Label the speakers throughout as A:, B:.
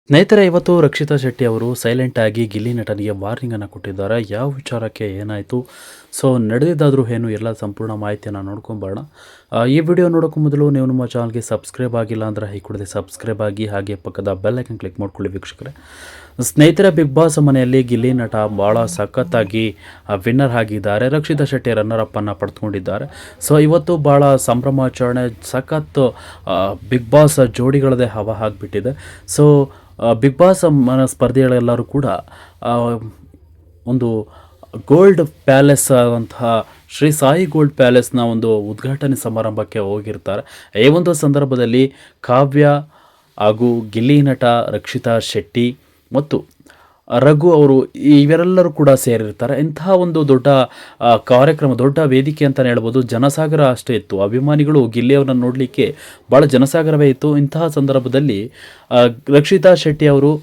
A: ಸ್ನೇಹಿತರೆ, ಇವತ್ತು ರಕ್ಷಿತಾ ಶೆಟ್ಟಿ ಅವರು ಸೈಲೆಂಟ್ ಆಗಿ ಗಿಲ್ಲಿ ನಟನಿಗೆ ವಾರ್ನಿಂಗನ್ನು ಕೊಟ್ಟಿದ್ದಾರೆ. ಯಾವ ವಿಚಾರಕ್ಕೆ ಏನಾಯಿತು, ಸೊ ನಡೆದಿದ್ದಾದರೂ ಏನು, ಎಲ್ಲ ಸಂಪೂರ್ಣ ಮಾಹಿತಿಯನ್ನು ನೋಡ್ಕೊಂಬರೋಣ. ಈ ವಿಡಿಯೋ ನೋಡೋಕ್ಕೂ ಮೊದಲು ನೀವು ನಮ್ಮ ಚಾನಲ್ಗೆ ಸಬ್ಸ್ಕ್ರೈಬ್ ಆಗಿಲ್ಲ ಅಂದರೆ ಈ ಕೂಡಲೇ ಸಬ್ಸ್ಕ್ರೈಬ್ ಆಗಿ, ಹಾಗೆ ಪಕ್ಕದ ಬೆಲ್ ಐಕನ್ ಕ್ಲಿಕ್ ಮಾಡ್ಕೊಳ್ಳಿ ವೀಕ್ಷಕರೇ. ಸ್ನೇಹಿತರೆ, ಬಿಗ್ ಬಾಸ್ ಮನೆಯಲ್ಲಿ ಗಿಲ್ಲಿ ನಟ ಭಾಳ ಸಖತ್ತಾಗಿ ವಿನ್ನರ್ ಆಗಿದ್ದಾರೆ. ರಕ್ಷಿತಾ ಶೆಟ್ಟಿ ರನ್ನರ್ ಅಪ್ ಅನ್ನು ಪಡೆದುಕೊಂಡಿದ್ದಾರೆ. ಸೊ ಇವತ್ತು ಭಾಳ ಸಂಭ್ರಮಾಚರಣೆ, ಸಖತ್ ಬಿಗ್ ಬಾಸ್ ಜೋಡಿಗಳದೇ ಹವಾ ಆಗಿಬಿಟ್ಟಿದೆ. ಸೊ ಬಿಗ್ ಬಾಸ್ ಸ್ಪರ್ಧಿಗಳೆಲ್ಲರೂ ಕೂಡ ಒಂದು ಗೋಲ್ಡ್ ಪ್ಯಾಲೇಸ್ ಆದಂತಹ ಶ್ರೀ ಸಾಯಿ ಗೋಲ್ಡ್ ಪ್ಯಾಲೇಸ್ನ ಒಂದು ಉದ್ಘಾಟನೆ ಸಮಾರಂಭಕ್ಕೆ ಹೋಗಿರ್ತಾರೆ. ಈ ಒಂದು ಸಂದರ್ಭದಲ್ಲಿ ಕಾವ್ಯ ಹಾಗೂ ಗಿಲ್ಲಿ ನಟ ರಕ್ಷಿತಾ ಶೆಟ್ಟಿ ಮತ್ತು ರಘು ಅವರು ಇವರೆಲ್ಲರೂ ಕೂಡ ಸೇರಿರ್ತಾರೆ. ಇಂತಹ ಒಂದು ದೊಡ್ಡ ಕಾರ್ಯಕ್ರಮ, ದೊಡ್ಡ ವೇದಿಕೆ ಅಂತಲೇ ಹೇಳ್ಬೋದು. ಜನಸಾಗರ ಅಷ್ಟೇ ಇತ್ತು. ಅಭಿಮಾನಿಗಳು ಗಿಲ್ಲಿಯವರನ್ನು ನೋಡಲಿಕ್ಕೆ ಭಾಳ ಜನಸಾಗರವೇ ಇತ್ತು. ಇಂತಹ ಸಂದರ್ಭದಲ್ಲಿ ರಕ್ಷಿತಾ ಶೆಟ್ಟಿ ಅವರು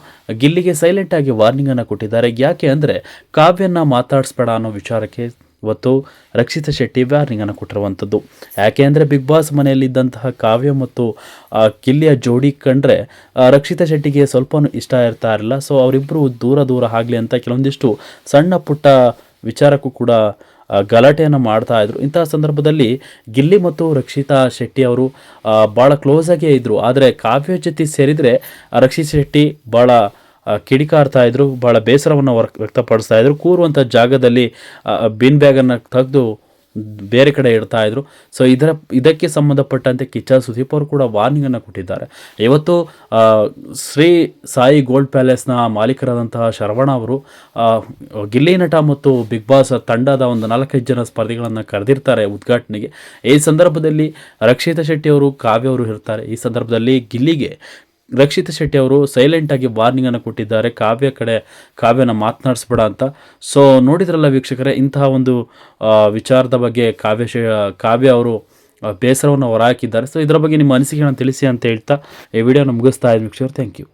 A: ಗಿಲ್ಲಿಗೆ ಸೈಲೆಂಟಾಗಿ ವಾರ್ನಿಂಗನ್ನು ಕೊಟ್ಟಿದ್ದಾರೆ. ಯಾಕೆ ಅಂದರೆ ಕಾವ್ಯನ ಮಾತಾಡಿಸ್ಬೇಡ ಅನ್ನೋ ವಿಚಾರಕ್ಕೆ ಇವತ್ತು ರಕ್ಷಿತಾ ಶೆಟ್ಟಿ ವಾರ್ನಿಂಗನ್ನು ಕೊಟ್ಟಿರುವಂಥದ್ದು. ಯಾಕೆ ಅಂದರೆ ಬಿಗ್ ಬಾಸ್ ಮನೆಯಲ್ಲಿದ್ದಂತಹ ಕಾವ್ಯ ಮತ್ತು ಗಿಲ್ಲಿಯ ಜೋಡಿ ಕಂಡ್ರೆ ರಕ್ಷಿತಾ ಶೆಟ್ಟಿಗೆ ಸ್ವಲ್ಪ ಇಷ್ಟ ಇರ್ತಾ ಇರಲಿಲ್ಲ. ಸೊ ಅವರಿಬ್ಬರು ದೂರ ಆಗಲಿ ಅಂತ ಕೆಲವೊಂದಿಷ್ಟು ಸಣ್ಣ ಪುಟ್ಟ ವಿಚಾರಕ್ಕೂ ಕೂಡ ಗಲಾಟೆಯನ್ನು ಮಾಡ್ತಾ ಇದ್ರು. ಇಂತಹ ಸಂದರ್ಭದಲ್ಲಿ ಗಿಲ್ಲಿ ಮತ್ತು ರಕ್ಷಿತಾ ಶೆಟ್ಟಿ ಅವರು ಭಾಳ ಕ್ಲೋಸಾಗೇ ಇದ್ದರು. ಆದರೆ ಕಾವ್ಯ ಜೊತೆ ಸೇರಿದರೆ ರಕ್ಷಿತಾ ಶೆಟ್ಟಿ ಭಾಳ ಕಿಡಿಕಾರ್ತಾ ಇದ್ರು, ಭಾಳ ಬೇಸರವನ್ನು ವ್ಯಕ್ತಪಡಿಸ್ತಾ ಇದ್ರು. ಕೂರುವಂಥ ಜಾಗದಲ್ಲಿ ಬಿನ್ ಬ್ಯಾಗನ್ನು ತೆಗೆದು ಬೇರೆ ಕಡೆ ಇಡ್ತಾ ಇದ್ರು. ಸೊ ಇದಕ್ಕೆ ಸಂಬಂಧಪಟ್ಟಂತೆ ಕಿಚ್ಚ ಸುದೀಪ್ ಅವರು ಕೂಡ ವಾರ್ನಿಂಗನ್ನು ಕೊಟ್ಟಿದ್ದಾರೆ. ಇವತ್ತು ಶ್ರೀ ಸಾಯಿ ಗೋಲ್ಡ್ ಪ್ಯಾಲೇಸ್ನ ಮಾಲೀಕರಾದಂತಹ ಶರವಣ ಅವರು ಗಿಲ್ಲಿ ನಟ ಮತ್ತು ಬಿಗ್ ಬಾಸ್ ತಂಡದ ಒಂದು 4-5 ಜನ ಸ್ಪರ್ಧಿಗಳನ್ನು ಕರೆದಿರ್ತಾರೆ ಉದ್ಘಾಟನೆಗೆ. ಈ ಸಂದರ್ಭದಲ್ಲಿ ರಕ್ಷಿತಾ ಶೆಟ್ಟಿ ಅವರು, ಕಾವ್ಯ ಅವರು ಇರ್ತಾರೆ. ಈ ಸಂದರ್ಭದಲ್ಲಿ ಗಿಲ್ಲಿಗೆ ರಕ್ಷಿತಾ ಶೆಟ್ಟಿ ಅವರು ಸೈಲೆಂಟಾಗಿ ವಾರ್ನಿಂಗನ್ನು ಕೊಟ್ಟಿದ್ದಾರೆ, ಕಾವ್ಯನ ಮಾತನಾಡಿಸ್ಬೇಡ ಅಂತ. ಸೊ ನೋಡಿದ್ರಲ್ಲ ವೀಕ್ಷಕರೇ, ಇಂತಹ ಒಂದು ವಿಚಾರದ ಬಗ್ಗೆ ಕಾವ್ಯ ಅವರು ಬೇಸರವನ್ನು ಹೊರಹಾಕಿದ್ದಾರೆ. ಸೊ ಇದರ ಬಗ್ಗೆ ನಿಮ್ಮ ಅನಿಸಿಕೆಗಳನ್ನು ತಿಳಿಸಿ ಅಂತ ಹೇಳ್ತಾ ಈ ವಿಡಿಯೋನ ಮುಗಿಸ್ತಾ ಇದ್ದೀನಿ ವೀಕ್ಷಕರು. Thank you.